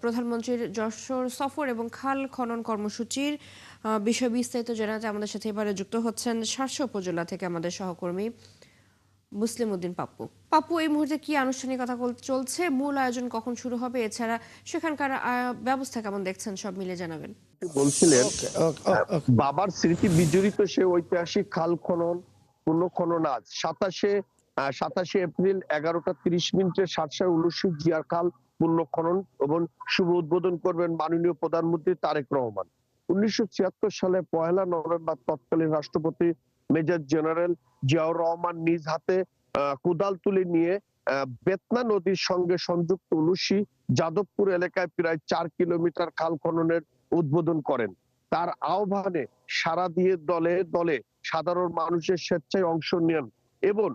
প্রধানমন্ত্রীর যশোর সফর এবং খাল খনন কর্মসূচির বিষয় বিস্তারিত জানাতে আমাদের সাথে এবারে যুক্ত হচ্ছেন শার্শা উপজেলা থেকে আমাদের সহকর্মী মুসলিম উদ্দিন পাপ্পু। পাপ্পু, এই মুহূর্তে কি আনুষ্ঠানিকতা চলছে? মূল আয়োজন কখন শুরু হবে? এছাড়া সেখানকার ব্যবস্থা কেমন দেখছেন? সব মিলে জানাবেন। বলছিলেন ওকে ওকে ওকে বাবার স্মৃতি বিজড়িত সে ঐতিহাসিক খাল খনন পুনঃখনন আজ 27শে এপ্রিল 11টা 30 মিনিটে শার্শার উলুশি জিয়ার খাল পুনঃখনন এবং শুভ উদ্বোধন করবেন মাননীয় প্রধানমন্ত্রী তারেক রহমান। 1976 সালে 1 নভেম্বর তৎকালীন রাষ্ট্রপতি মেজর জেনারেল জিয়াউর রহমান নিজ হাতে কোদাল তুলে নিয়ে বেতনা নদীর সঙ্গে সংযুক্ত উলুশি যাদবপুর এলাকায় প্রায় 4 কিলোমিটার খাল খননের উদ্বোধন করেন। তার আহ্বানে সাড়া দিয়ে দলে দলে সাধারণ মানুষের স্বেচ্ছায় অংশ নেন এবং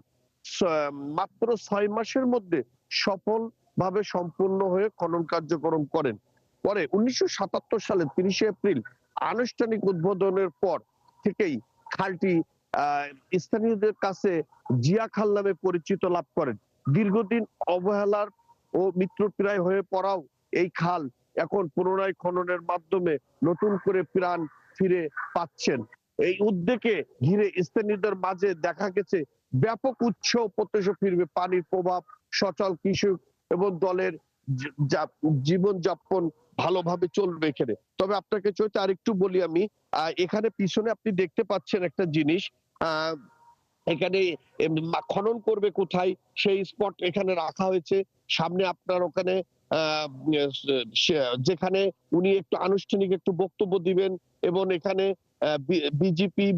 মাত্র 6 মাসের মধ্যে সফলভাবে সম্পূর্ণ হয়ে খনন কার্যক্রম করেন। পরে 1977 সালে 30শে এপ্রিল আনুষ্ঠানিক উদ্বোধনের পর থেকেই খালটি স্থানীয়দের কাছে জিয়া খাল নামে পরিচিত লাভ করেন। দীর্ঘদিন অবহেলার ও মৃত্যুপ্রায় হয়ে পড়াও এই খাল এখন পুনরায় খননের মাধ্যমে নতুন করে প্রাণ ফিরে পাচ্ছেন। এই উদ্যোগে ঘিরে স্থানীয়দের মাঝে দেখা গেছে ব্যাপক উৎসাহ প্রত্যাশা ফিরবে। পানির প্রভাব, সচল কৃষক এবং দলের জীবনযাপন ভালোভাবে চলবে এখানে। তবে আপনাকে চলতে আরেকটু বলি আমি, এখানে পিছনে আপনি দেখতে পাচ্ছেন একটা জিনিস, এখানে খনন করবে কোথায় সেই স্পট এখানে রাখা হয়েছে। সামনে আপনার ওখানে যেখানে উনি একটু আনুষ্ঠানিক একটু বক্তব্য দিবেন এবং এখানে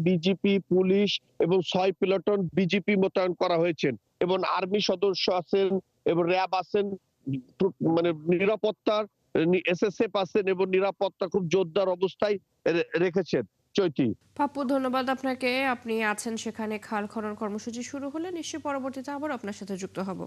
বিজিপি পুলিশ এবং 6 প্লাটুন বিজিপি মোতায়েন করা হয়েছে এবং আর্মি সদস্য আছেন এবং র্যাব আছেন, মানে নিরাপত্তার এসএসএফ আছেন এবং নিরাপত্তা খুব জোরদার অবস্থায় রেখেছেন। চৈতি। পাপ্পু, ধন্যবাদ আপনাকে। আপনি আছেন সেখানে। খাল খনন কর্মসূচি শুরু হলে নিশ্চয়ই পরবর্তীতে আবার আপনার সাথে যুক্ত হব।